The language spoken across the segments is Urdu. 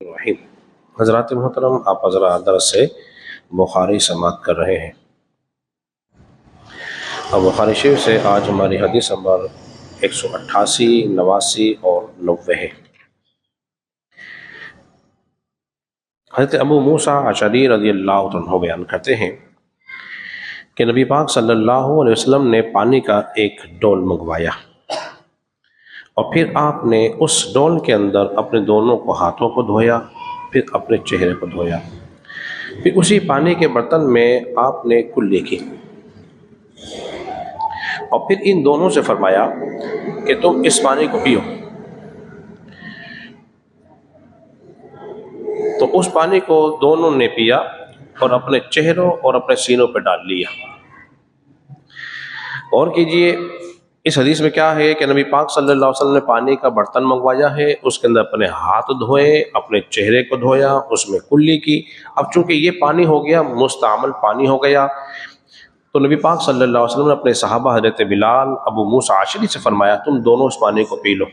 الرحیم۔ حضرات محترم، آپ حضرات درس سے بخاری سماعت کر رہے ہیں اور بخاری شریف سے آج ہماری حدیث نمبر 188، 89 اور 90 ہے۔ حضرت ابو موسیٰ اشعری رضی اللہ عنہ بیان کرتے ہیں کہ نبی پاک صلی اللہ علیہ وسلم نے پانی کا ایک ڈول منگوایا اور پھر آپ نے اس ڈول کے اندر اپنے دونوں کو ہاتھوں کو دھویا، پھر اپنے چہرے کو دھویا، پھر اسی پانی کے برتن میں آپ نے کلی کی اور پھر ان دونوں سے فرمایا کہ تم اس پانی کو پیو۔ تو اس پانی کو دونوں نے پیا اور اپنے چہروں اور اپنے سینوں پہ ڈال لیا۔ اور کیجئے اس حدیث میں کیا ہے کہ نبی پاک صلی اللہ علیہ وسلم نے پانی کا برتن منگوایا ہے، اس کے اندر اپنے ہاتھ دھوئے، اپنے چہرے کو دھویا، اس میں کلی کی۔ اب چونکہ یہ پانی ہو گیا مستعمل پانی ہو گیا، تو نبی پاک صلی اللہ علیہ وسلم نے اپنے صحابہ حضرت بلال، ابو موسیٰ اشعری سے فرمایا تم دونوں اس پانی کو پی لو۔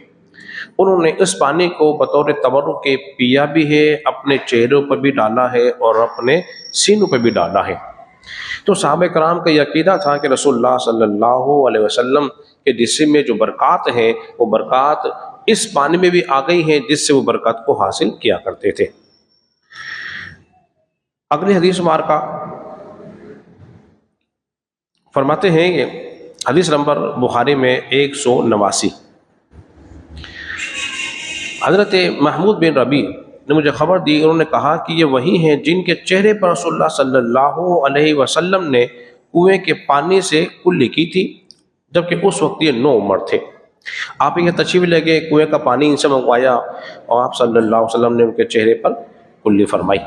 انہوں نے اس پانی کو بطور تبرک کے پیا بھی ہے، اپنے چہروں پر بھی ڈالا ہے اور اپنے سینوں پہ بھی ڈالا ہے۔ تو صحابہ کرام کا یہ عقیدہ تھا کہ رسول اللہ صلی اللہ علیہ وسلم کے جسم میں جو برکات ہیں وہ برکات اس پانی میں بھی آ گئی ہیں جس سے وہ برکات کو حاصل کیا کرتے تھے۔ اگلی حدیث مبارکہ فرماتے ہیں کہ حدیث نمبر بخاری میں 189، حضرت محمود بن ربیع نے مجھے خبر دی، انہوں نے کہا کہ یہ وہی ہیں جن کے چہرے پر رسول اللہ صلی اللہ علیہ وسلم نے کنویں کے پانی سے کلی کی تھی، جبکہ اس وقت یہ 9 عمر تھے۔ آپ یہ تشریف لے گئے، کنویں کا پانی ان سے منگوایا اور آپ صلی اللہ علیہ وسلم نے ان کے چہرے پر کلی فرمائی۔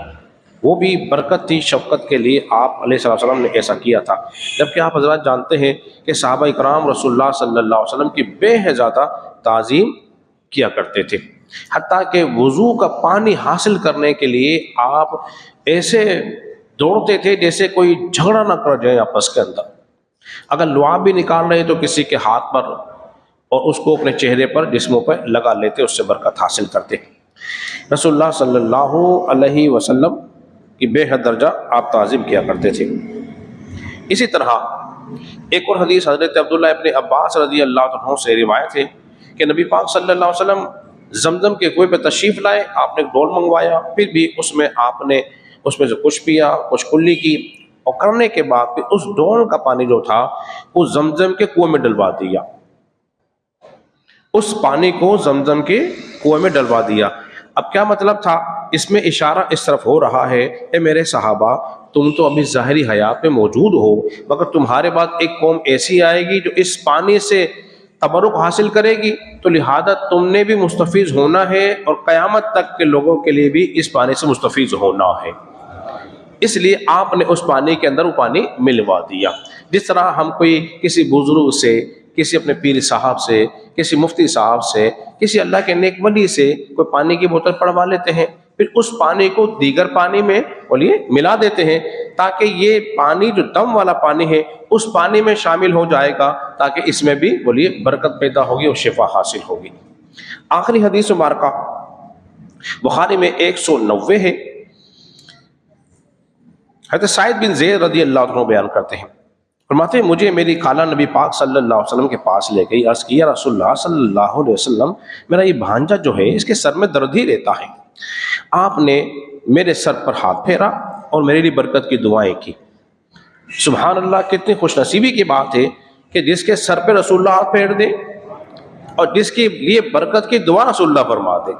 وہ بھی برکت تھی، شفقت کے لیے آپ علیہ السلام نے ایسا کیا تھا۔ جبکہ آپ حضرات جانتے ہیں کہ صحابہ کرام رسول اللہ صلی اللہ علیہ وسلم کی بے حد زیادہ تعظیم کیا کرتے تھے، حتیٰ کہ وضو کا پانی حاصل کرنے کے لیے آپ ایسے دوڑتے تھے جیسے کوئی جھگڑا نہ کر جائے آپس کے اندر۔ اگر لعاب بھی نکال رہے تو کسی کے ہاتھ پر اور اس کو اپنے چہرے پر، جسموں پر لگا لیتے، اس سے برکت حاصل کرتے۔ رسول اللہ صلی اللہ علیہ وسلم کی بے حد درجہ آپ تعظیم کیا کرتے تھے۔ اسی طرح ایک اور حدیث حضرت عبداللہ ابن عباس رضی اللہ عنہ سے روایت ہے کہ نبی پاک صلی اللہ علیہ وسلم زمزم کے کنویں پہ تشریف لائے، آپ نے ایک ڈول منگوایا، پھر بھی اس میں آپ نے اس میں سے کچھ پیا، کچھ کلی کی، اور کرنے کے بعد پھر اس ڈول کا پانی جو تھا وہ زمزم کے کنویں میں ڈلوا دیا۔ اس پانی کو زمزم کے کنویں میں ڈلوا دیا۔ اب کیا مطلب تھا؟ اس میں اشارہ اس طرف ہو رہا ہے، اے میرے صحابہ، تم تو ابھی ظاہری حیات میں موجود ہو، مگر تمہارے بعد ایک قوم ایسی آئے گی جو اس پانی سے تبرک حاصل کرے گی، تو لہذا تم نے بھی مستفیض ہونا ہے اور قیامت تک کے لوگوں کے لیے بھی اس پانی سے مستفیض ہونا ہے۔ اس لیے آپ نے اس پانی کے اندر وہ پانی ملوا دیا۔ جس طرح ہم کوئی کسی بزرگ سے، کسی اپنے پیر صاحب سے، کسی مفتی صاحب سے، کسی اللہ کے نیک ولی سے کوئی پانی کی بوتل پڑوا لیتے ہیں، پھر اس پانی کو دیگر پانی میں بولیے ملا دیتے ہیں تاکہ یہ پانی جو دم والا پانی ہے اس پانی میں شامل ہو جائے گا، تاکہ اس میں بھی بولیے برکت پیدا ہوگی اور شفا حاصل ہوگی۔ آخری حدیث مبارکہ بخاری میں 190 ہے۔ حضرت سعید بن زید رضی اللہ عنہ بیان کرتے ہیں، فرماتے ہیں مجھے میری خالہ نبی پاک صلی اللہ علیہ وسلم کے پاس لے گئی، عرض کیا رسول اللہ صلی اللہ علیہ وسلم، میرا یہ بھانجا جو ہے اس کے سر میں درد ہی رہتا ہے۔ آپ نے میرے سر پر ہاتھ پھیرا اور میرے لیے برکت کی دعائیں کی۔ سبحان اللہ، کتنی خوش نصیبی کی بات ہے کہ جس کے سر پہ رسول اللہ ہاتھ پھیر دے اور جس کے لیے برکت کی دعا رسول اللہ فرما دے۔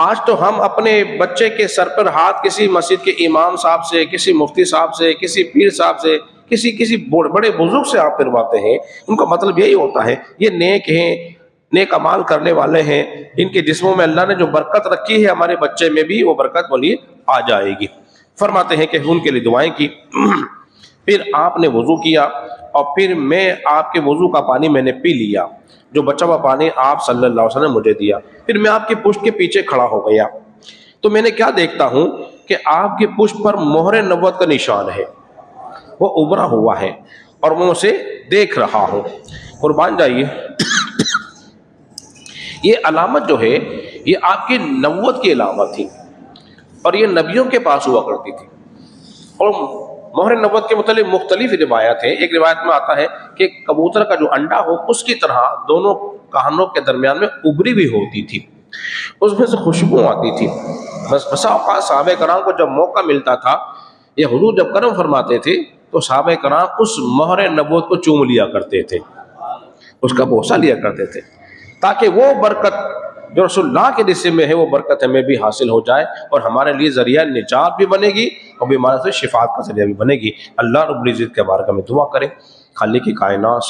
آج تو ہم اپنے بچے کے سر پر ہاتھ کسی مسجد کے امام صاحب سے، کسی مفتی صاحب سے، کسی پیر صاحب سے، کسی بڑے بزرگ سے آپ پھرواتے ہیں۔ ان کا مطلب یہی ہوتا ہے یہ نیک ہیں، نیک اعمال کرنے والے ہیں، ان کے جسموں میں اللہ نے جو برکت رکھی ہے ہمارے بچے میں بھی وہ برکت بولیے آ جائے گی۔ فرماتے ہیں کہ ان کے لیے دعائیں کی، پھر آپ نے وضو کیا اور پھر میں آپ کے وضو کا پانی میں نے پی لیا، جو بچا ہوا پانی آپ صلی اللہ علیہ وسلم نے مجھے دیا۔ پھر میں آپ کی پشت کے پیچھے کھڑا ہو گیا تو میں نے کیا دیکھتا ہوں کہ آپ کی پشت پر مہر نبوت کا نشان ہے، وہ ابھرا ہوا ہے اور میں اسے دیکھ رہا ہوں۔ قربان جائیے، یہ علامت جو ہے یہ آپ کی نبوت کی علامت تھی اور یہ نبیوں کے پاس ہوا کرتی تھی. اور مہر نبوت کے متعلق مختلف روایات ہیں. ایک روایت میں آتا ہے کہ کبوتر کا جو انڈا ہو اس کی طرح دونوں کانوں کے درمیان میں ابری بھی ہوتی تھی, اس میں سے خوشبو آتی تھی. بسا اوقات صحابہ کرام کو جب موقع ملتا تھا یا حضور جب کرم فرماتے تھے تو صحابہ کرام اس مہر نبوت کو چوم لیا کرتے تھے, اس کا بوسہ لیا کرتے تھے, تاکہ وہ برکت جو رسول اللہ کے حصے میں ہے وہ برکت ہمیں بھی حاصل ہو جائے اور ہمارے لیے ذریعہ نجات بھی بنے گی اور بیماری سے شفاعت کا ذریعہ بھی بنے گی. اللہ رب العزت کے بارگاہ میں دعا کریں, خالق کی کائنات